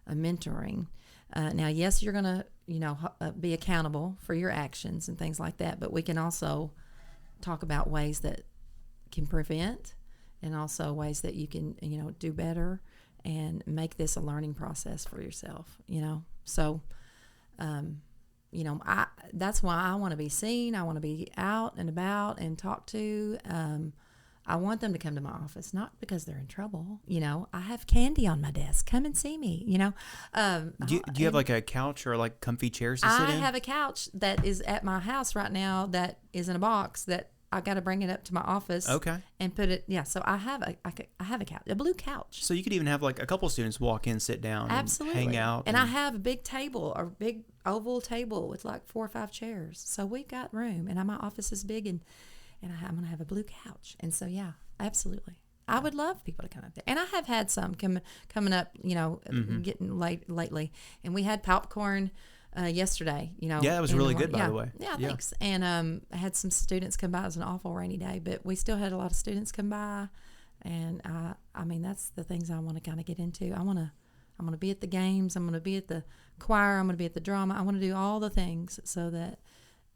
B: a mentoring. Now, yes, you're going to, be accountable for your actions and things like that, but we can also talk about ways that can prevent, and also ways that you can, do better and make this a learning process for yourself, So, that's why I want to be seen. I want to be out and about and talked to. I want them to come to my office, not because they're in trouble. I have candy on my desk. Come and see me,
A: Do you have like a couch or like comfy chairs to sit in?
B: I have a couch that is at my house right now that is in a box that I got to bring it up to my office.
A: Okay.
B: And put it, so I have a couch, a blue couch.
A: So you could even have like a couple students walk in, sit down,
B: Absolutely.
A: And hang out.
B: And I have a big table, a big oval table with like 4 or 5 chairs. So we got room, and my office is big, and I'm going to have a blue couch. And so, yeah, absolutely. I would love people to come up there. And I have had some coming up, getting late lately. And we had popcorn yesterday,
A: Yeah, that was really good, by the way.
B: Yeah, thanks. And I had some students come by. It was an awful rainy day, but we still had a lot of students come by. And I mean, that's the things I want to kind of get into. I'm going to be at the games. I'm going to be at the choir. I'm going to be at the drama. I want to do all the things so that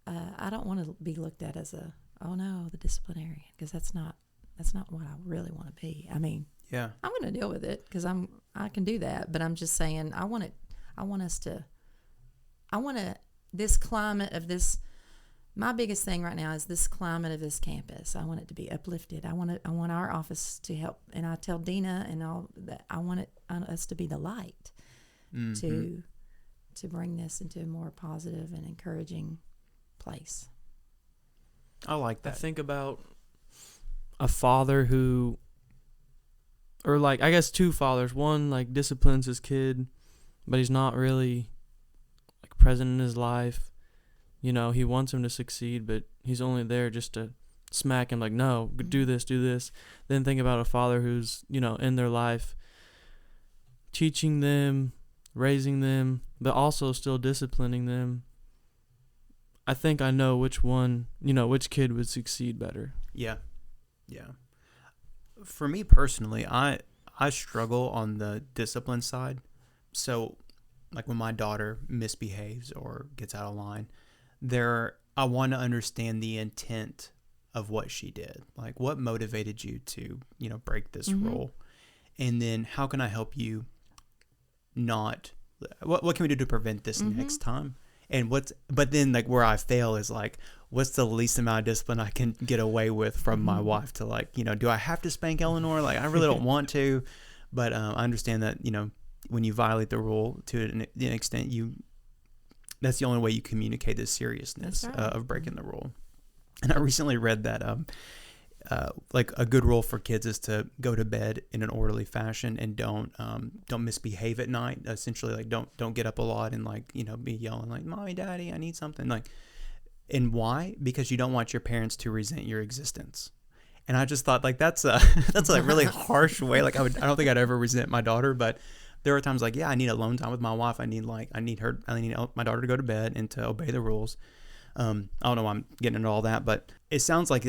B: I don't want to be looked at as the disciplinarian, because that's not what I really want to be. I mean,
A: yeah,
B: I'm going to deal with it because I can do that, but I'm just saying this climate of this. My biggest thing right now is this climate of this campus. I want it to be uplifted. I want our office to help, and I tell Dina and all that I want us to be the light to bring this into a more positive and encouraging place.
A: I like that.
C: I think about a father who, or like, I guess 2 fathers. One like disciplines his kid, but he's not really like present in his life. He wants him to succeed, but he's only there just to smack him like, no, do this. Then think about a father who's, in their life, teaching them, raising them, but also still disciplining them. I think I know which one, which kid would succeed better.
A: Yeah. For me personally, I struggle on the discipline side. So, like when my daughter misbehaves or gets out of line, I want to understand the intent of what she did. Like, what motivated you to, break this rule? And then how can I help you not, what can we do to prevent this next time? And but then like where I fail is like, what's the least amount of discipline I can get away with from my wife to like, do I have to spank Eleanor? Like, I really don't want to, but I understand that, when you violate the rule to an extent, that's the only way you communicate the seriousness of breaking the rule. And I recently read that like a good rule for kids is to go to bed in an orderly fashion and don't misbehave at night. Essentially, like don't get up a lot and like be yelling like, "Mommy, Daddy, I need something." Like, and why? Because you don't want your parents to resent your existence. And I just thought like that's a really harsh way. Like I don't think I'd ever resent my daughter, but there are times like, yeah, I need alone time with my wife. I need my daughter to go to bed and to obey the rules. I don't know why I'm getting into all that, but it sounds like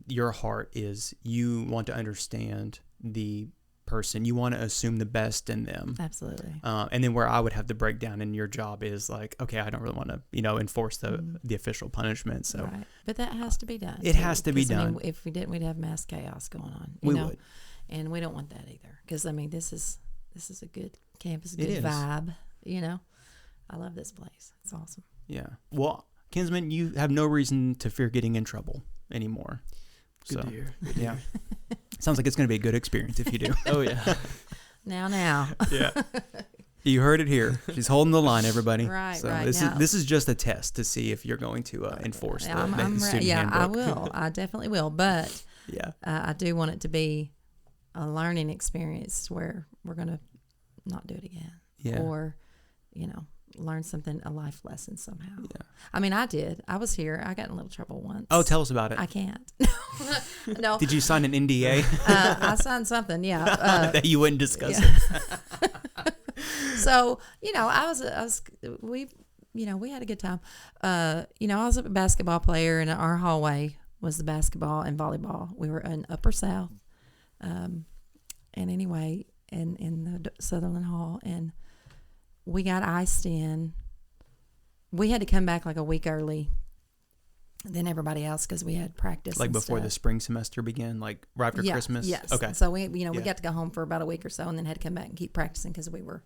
A: your heart is you want to understand the person. You want to assume the best in them.
B: Absolutely.
A: And then where I would have the breakdown in your job is like, okay, I don't really want to, enforce the official punishment. So,
B: right. But that has to be done.
A: It has to be done.
B: I mean, if we didn't, we'd have mass chaos going on.
A: We would.
B: And we don't want that either. Because, I mean, this is a good campus, a good vibe, I love this place. It's awesome.
A: Yeah. Well, Kinsman, you have no reason to fear getting in trouble anymore.
C: Good to hear.
A: Yeah. Sounds like it's going to be a good experience if you do.
C: Oh, yeah.
B: Now.
A: Yeah. You heard it here. She's holding the line, everybody.
B: Right,
A: so
B: right.
A: This is just a test to see if you're going to enforce the student handbook.
B: I will. I definitely will. But
A: yeah,
B: I do want it to be a learning experience where we're going to not do it again.
A: Yeah.
B: Or, learn something, a life lesson somehow.
A: Yeah.
B: I mean, I did. I was here. I got in a little trouble once.
A: Oh, tell us about it.
B: I can't. No.
A: Did you sign an NDA?
B: I signed something, yeah.
A: That you wouldn't discuss it.
B: So, we had a good time. I was a basketball player, and our hallway was the basketball and volleyball. We were in Upper South. And anyway, in the Sutherland Hall, and we got iced in. We had to come back like a week early than everybody else because we had practice.
A: Like before the spring semester began, like right after Christmas?
B: Yes.
A: Okay.
B: So we got to go home for about a week or so and then had to come back and keep practicing because we were,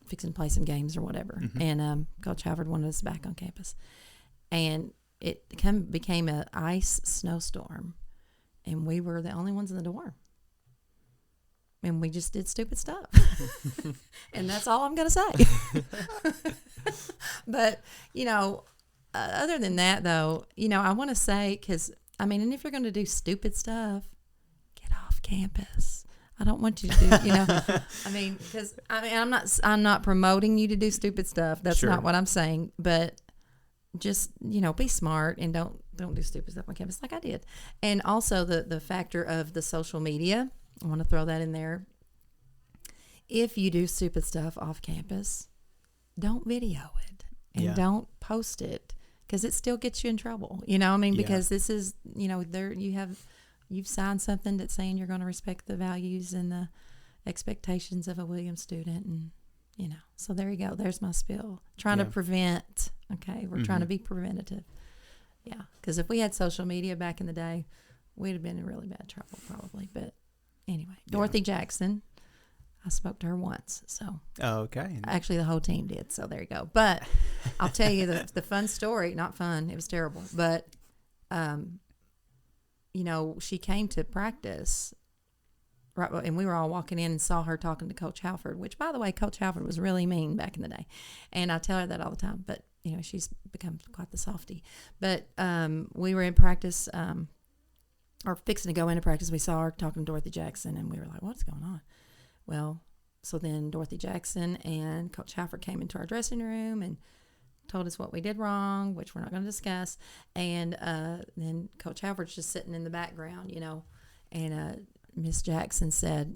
B: fixing to play some games or whatever.
A: Mm-hmm.
B: And Coach Halford wanted us back on campus. And it became an ice snowstorm. And we were the only ones in the dorm. And we just did stupid stuff. And that's all I'm going to say. But, other than that, though, I want to say, because, and if you're going to do stupid stuff, get off campus. I don't want you to do, because, I'm not promoting you to do stupid stuff. That's not what I'm saying. But just, be smart and don't do stupid stuff on campus like I did. And also the factor of the social media. I want to throw that in there. If you do stupid stuff off campus, don't video it and don't post it because it still gets you in trouble. Because this is, you've signed something that's saying you're going to respect the values and the expectations of a Williams student. And, so there you go. There's my spill. Trying to prevent. Okay. We're trying to be preventative. Yeah. Because if we had social media back in the day, we'd have been in really bad trouble probably. But anyway, Dorothy Jackson, I spoke to her once, so.
A: Oh, okay.
B: Actually, the whole team did, so there you go. But I'll tell you the fun story, not fun, it was terrible. But, she came to practice, right, and we were all walking in and saw her talking to Coach Halford, which, by the way, Coach Halford was really mean back in the day. And I tell her that all the time, but, she's become quite the softie. But we were in practice, or fixing to go into practice, we saw her talking to Dorothy Jackson, and we were like, what's going on? Well, so then Dorothy Jackson and Coach Halford came into our dressing room and told us what we did wrong, which we're not going to discuss. And then Coach Halford's just sitting in the background, and Miss Jackson said,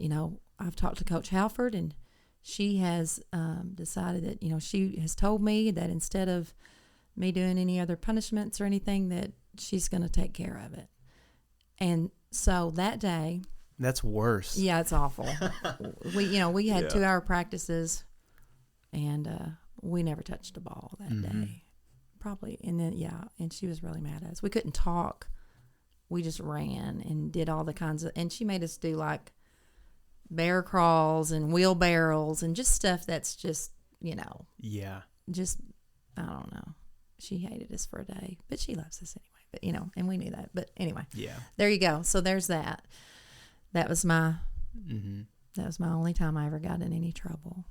B: I've talked to Coach Halford, and she has decided that, she has told me that instead of me doing any other punishments or anything, that she's going to take care of it. And so that day,
A: that's worse.
B: Yeah, it's awful. We had 2-hour practices, and we never touched the ball that day. Probably. And then, and she was really mad at us. We couldn't talk. We just ran and did all the kinds of, and she made us do like bear crawls and wheelbarrows and just stuff that's just, just, I don't know. She hated us for a day, but she loves us anyway. But, and we knew that. But anyway, there you go. So there's that. That was my only time I ever got in any trouble.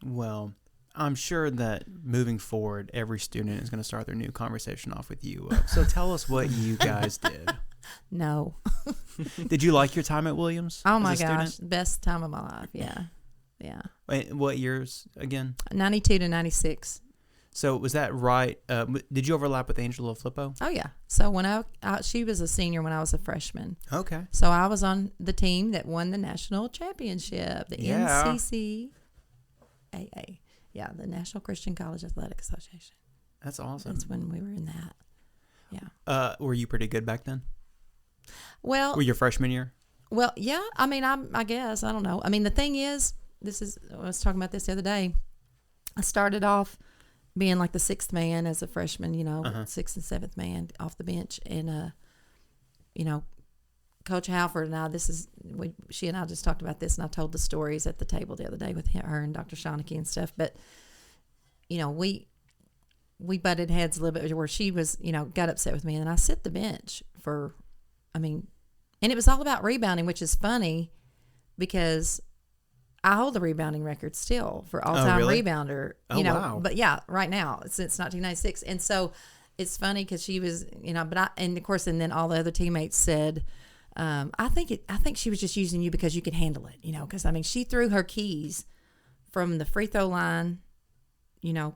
A: Well, I'm sure that moving forward, every student is going to start their new conversation off with you. So tell us what you guys did.
B: No.
A: Did you like your time at Williams?
B: Oh my gosh, best time of my life. Yeah.
A: Wait, what years again?
B: 92 to 96.
A: So was that right? Did you overlap with Angela Flippo?
B: Oh yeah. So when she was a senior when I was a freshman.
A: Okay.
B: So I was on the team that won the national championship, the NCCAA. Yeah, the National Christian College Athletic Association.
A: That's awesome.
B: That's when we were in that. Yeah.
A: Were you pretty good back then?
B: Well,
A: were your freshman year?
B: Well, yeah. I mean, I guess I don't know. I mean, the thing is, I was talking about this the other day. I started off being like the sixth man as a freshman, sixth and seventh man off the bench. And, Coach Halford and I, she and I just talked about this, and I told the stories at the table the other day with her and Dr. Shawneke and stuff. But, we butted heads a little bit where she was, got upset with me. And I set the bench and it was all about rebounding, which is funny because I hold the rebounding record still for all-time rebounder.
A: Wow.
B: But right now since 1996, and so it's funny because she was, and of course, and then all the other teammates said, I think she was just using you because you could handle it, because she threw her keys from the free throw line,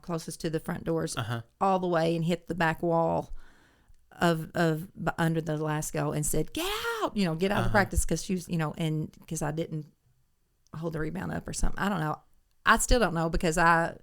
B: closest to the front doors, all the way and hit the back wall of under the last goal and said, "Get out, get out of practice," because she was, and because I didn't hold the rebound up or something. I don't know. I still don't know because I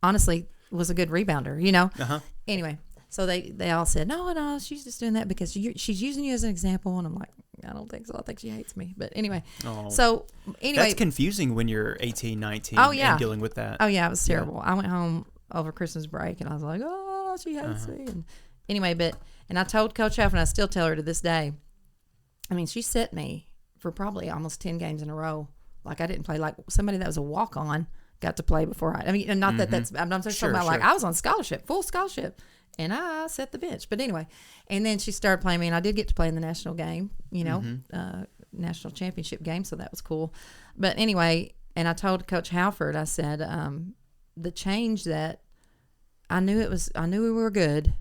B: honestly was a good rebounder, Anyway, so they all said, no, she's just doing that because she's using you as an example. And I'm like, I don't think so. I think she hates me. But anyway, so anyway.
A: That's confusing when you're 18, 19 and dealing with that.
B: Oh, yeah, it was terrible. I went home over Christmas break and I was like, oh, she hates me. And anyway, and I told Coach Halford, and I still tell her to this day, she set me for probably almost 10 games in a row. Like I didn't play, like somebody that was a walk-on got to play before not that that's, I'm just talking about like I was on scholarship, full scholarship, and I set the bench. But anyway, and then she started playing me, and I did get to play in the national game, national championship game, so that was cool. But anyway, and I told Coach Halford, I said, the change that I knew we were good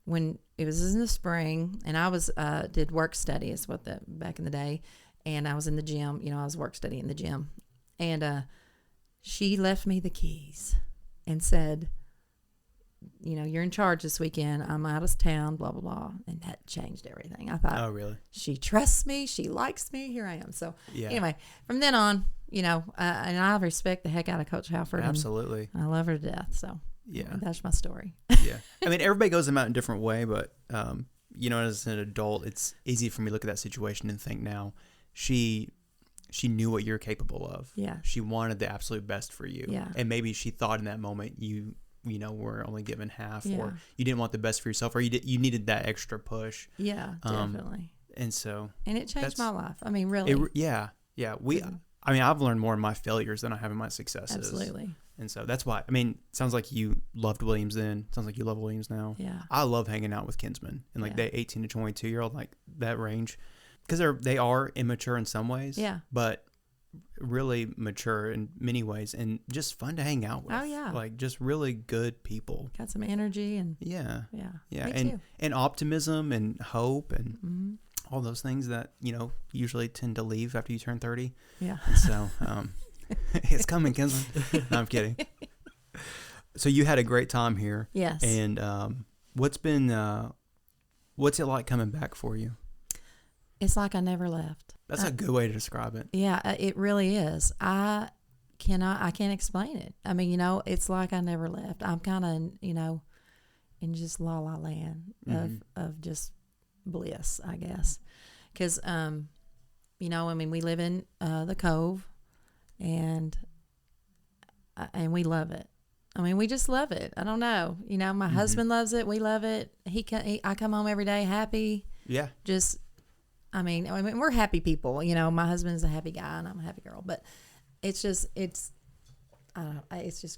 B: when it was in the spring, and I was did work study is what back in the day. And I was in the gym, I was work studying in the gym. And she left me the keys and said, you're in charge this weekend. I'm out of town, blah, blah, blah. And that changed everything. I thought,
A: oh, really?
B: She trusts me. She likes me. Here I am. So anyway, from then on, and I respect the heck out of Coach Halford.
A: Absolutely.
B: I love her to death. So that's my story.
A: Yeah. Everybody goes about it in a different way, but, as an adult, it's easy for me to look at that situation and think now, she knew what you're capable of.
B: Yeah.
A: She wanted the absolute best for you.
B: Yeah.
A: And maybe she thought in that moment you were only given half, or you didn't want the best for yourself, or you needed that extra push.
B: Yeah, definitely.
A: And so.
B: And it changed my life. Really.
A: Yeah. I've learned more in my failures than I have in my successes.
B: Absolutely.
A: And so that's why. It sounds like you loved Williams then. Sounds like you love Williams now.
B: Yeah.
A: I love hanging out with Kinsman and that 18 to 22 year old, like that range. Because they are immature in some ways, but really mature in many ways, and just fun to hang out with.
B: Oh yeah,
A: like just really good people.
B: Got some energy and
A: yeah,
B: Me too.
A: And optimism and hope and all those things that usually tend to leave after you turn 30.
B: Yeah,
A: and so it's coming, Kinsman. No, I'm kidding. So you had a great time here.
B: Yes.
A: And what's it like coming back for you?
B: It's like I never left.
A: That's a good way to describe it.
B: Yeah, it really is. I can't explain it. I mean, it's like I never left. I'm kind of, in just la la land of just bliss, I guess. Because, we live in the Cove, and we love it. I mean, we just love it. I don't know. My husband loves it. We love it. I come home every day happy.
A: Yeah.
B: Just, I mean, we're happy people. My husband's a happy guy and I'm a happy girl. But it's just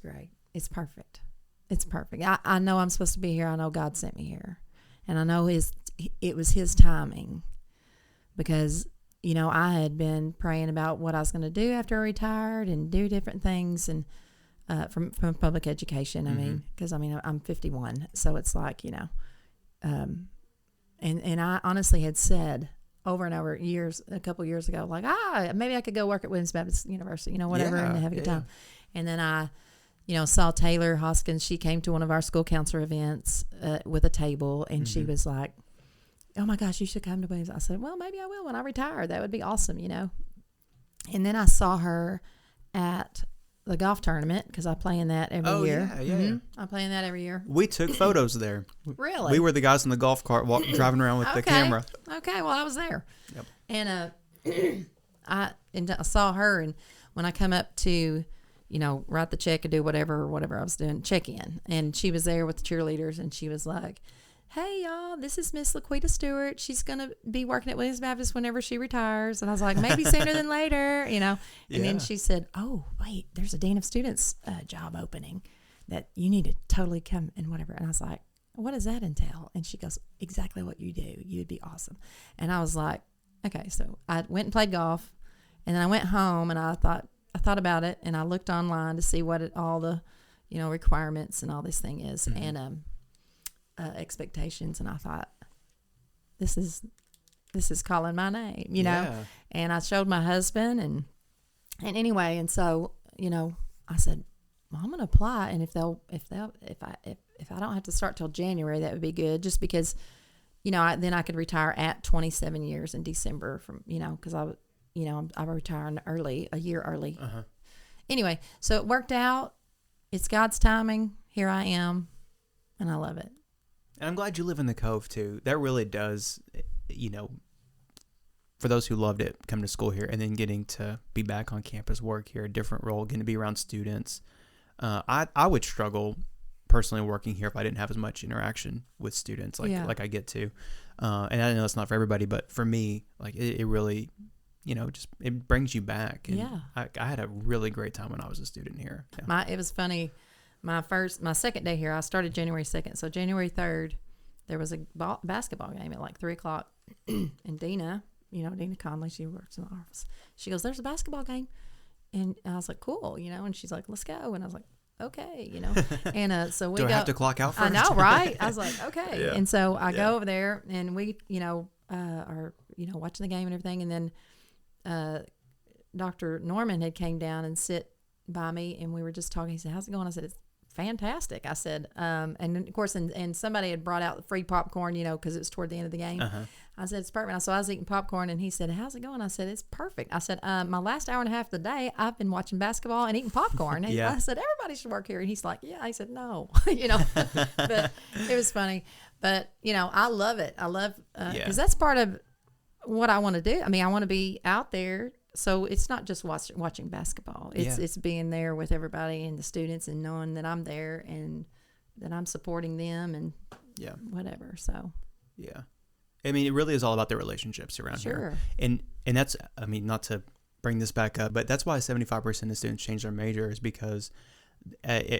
B: great. It's perfect. It's perfect. I know I'm supposed to be here. I know God sent me here. And I know it was His timing. Because, I had been praying about what I was going to do after I retired and do different things and from public education. I mean, because I'm 51, so it's like and I honestly had said over and over a couple years ago, like maybe I could go work at Williams Baptist University, whatever, and have a good time. And then I, saw Taylor Hoskins. She came to one of our school counselor events with a table, and she was like, "Oh my gosh, you should come to Williams." I said, "Well, maybe I will when I retire. That would be awesome, And then I saw her at the golf tournament because I play in that every year.
A: Yeah.
B: I play in that every year.
A: We took photos there.
B: Really?
A: We were the guys in the golf cart driving around with the camera.
B: Okay, well, I was there.
A: Yep.
B: And I saw her, and when I come up to, write the check or do whatever I was doing, check in, and she was there with the cheerleaders, and she was like, "Hey, y'all, this is Miss Laquietta Stewart. She's going to be working at Williams Baptist whenever she retires." And I was like, maybe sooner than later, And then she said, "Oh, wait, there's a Dean of Students job opening that you need to totally come and whatever." And I was like, "What does that entail?" And she goes, "Exactly what you do. You'd be awesome." And I was like, okay. So I went and played golf, and then I went home, and I thought about it, and I looked online to see what all the, requirements and all this thing is. And, expectations, and I thought, this is calling my name, and I showed my husband, and anyway, and so I said, "Well, I'm gonna apply, and if I don't have to start till January, that would be good, just because then I could retire at 27 years in December from because I'm retiring a year early. Anyway, so it worked out. It's God's timing. Here I am, and I love it.
A: And I'm glad you live in the Cove, too. That really does, for those who loved it, come to school here, and then getting to be back on campus, work here, a different role, getting to be around students. I would struggle personally working here if I didn't have as much interaction with students like I get to. And I know it's not for everybody, but for me, like it really, just it brings you back. And I had a really great time when I was a student here. Yeah.
B: It was funny. My second day here, I started January 2nd. So January 3rd, there was a basketball game at like 3:00. And Dina Conley, she works in the office. She goes, "There's a basketball game." And I was like, "Cool," and she's like, "Let's go." And I was like, "Okay," And so we
A: Do I have to clock out first?
B: I know, right? I was like, "Okay."
A: Yeah.
B: And so I go over there, and we, are, watching the game and everything. And then Dr. Norman had came down and sit by me, and we were just talking. He said, "How's it going?" I said, "It's fantastic." I said, and of course, and somebody had brought out free popcorn, because it was toward the end of the game. I said, "It's perfect." So I was eating popcorn, and he said, "How's it going?" I said, "It's perfect." I said, "My last hour and a half of the day, I've been watching basketball and eating popcorn." And I said, "Everybody should work here." And he's like, "Yeah." He said, "No," but it was funny. But, I love it. I love, because that's part of what I want to do. I mean, I want to be out there. So it's not just watching basketball. It's being there with everybody and the students, and knowing that I'm there and that I'm supporting them and whatever. So
A: I mean, it really is all about the relationships around here. And that's, I mean, not to bring this back up, but that's why 75% of students change their major, is because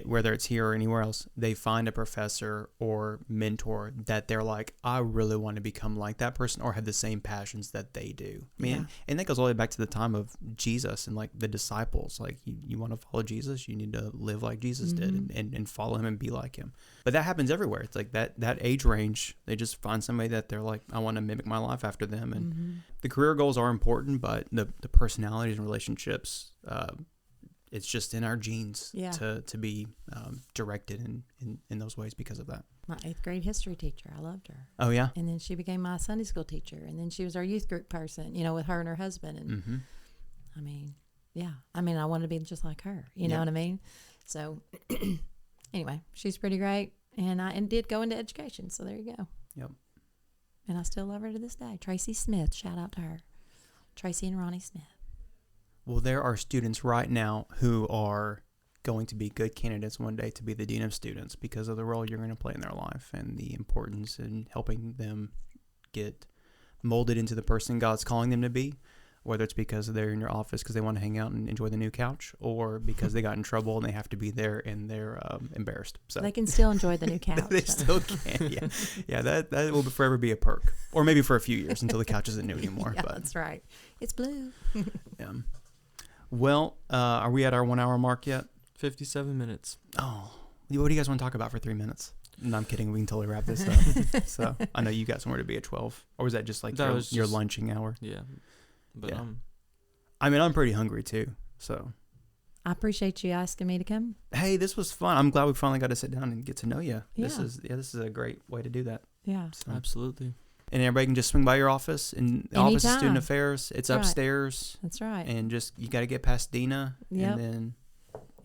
A: whether it's here or anywhere else, they find a professor or mentor that they're like, I really want to become like that person or have the same passions that they do. I mean, and that goes all the way back to the time of Jesus and like the disciples. Like, you want to follow Jesus, you need to live like Jesus did and follow him and be like him. But that happens everywhere. It's like that age range, they just find somebody that they're like, I want to mimic my life after them. And the career goals are important, but the personalities and relationships, it's just in our genes
B: Yeah.
A: to be directed in those ways because of that.
B: My 8th grade history teacher, I loved her.
A: Oh, yeah?
B: And then she became my Sunday school teacher. And then she was our youth group person, with her and her husband. And
A: Mm-hmm.
B: I mean, yeah. I mean, I wanted to be just like her. You know what I mean? So anyway, she's pretty great. And I did go into education. So there you go.
A: Yep.
B: And I still love her to this day. Tracy Smith, shout out to her. Tracy and Ronnie Smith.
A: Well, there are students right now who are going to be good candidates one day to be the dean of students because of the role you're going to play in their life and the importance in helping them get molded into the person God's calling them to be, whether it's because they're in your office because they want to hang out and enjoy the new couch or because they got in trouble and they have to be there and they're embarrassed. So
B: They can still enjoy the new couch.
A: they still can. Yeah. Yeah, that will forever be a perk, or maybe for a few years until the couch isn't new anymore.
B: Yeah,
A: but
B: that's right. It's blue.
A: yeah. Well, are we at our 1 hour mark yet?
C: 57 minutes.
A: Oh, what do you guys want to talk about for 3 minutes? No, I'm kidding. We can totally wrap this up. So I know you got somewhere to be at 12. Or was that just like your lunching hour?
C: Yeah. But
A: yeah. I mean, I'm pretty hungry too. So
B: I appreciate you asking me to come.
A: hey, this was fun. I'm glad we finally got to sit down and get to know you.
B: Yeah.
A: This is a great way to do that.
B: Yeah.
A: So.
C: Absolutely.
A: And everybody can just swing by your office and the Office of
B: Anytime.
A: Student Affairs. It's
B: That's right.
A: upstairs.
B: That's right.
A: And just you got to get past Dina.
B: Yep.
A: And then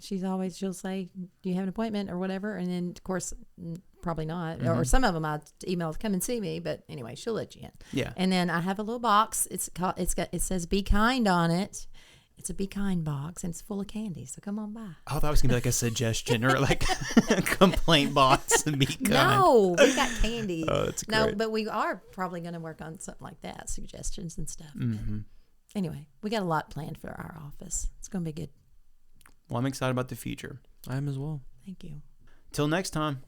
B: She'll say, do you have an appointment or whatever? And then, of course, probably not.
A: Mhm.
B: Or some of them I email, come and see me. But anyway, she'll let you in.
A: yeah.
B: And then I have a little box. It says "Be Kind" on it. It's a Be Kind box, and it's full of candy. So come on by.
A: I thought it was gonna be like a suggestion or like a complaint box and be kind.
B: No, we got candy.
A: Oh, that's great.
B: No, but we are probably going to work on something like that, suggestions and stuff.
A: Mm-hmm.
B: Anyway, we got a lot planned for our office. It's going to be good.
A: Well, I'm excited about the future.
C: I am as well.
B: Thank you.
A: Till next time.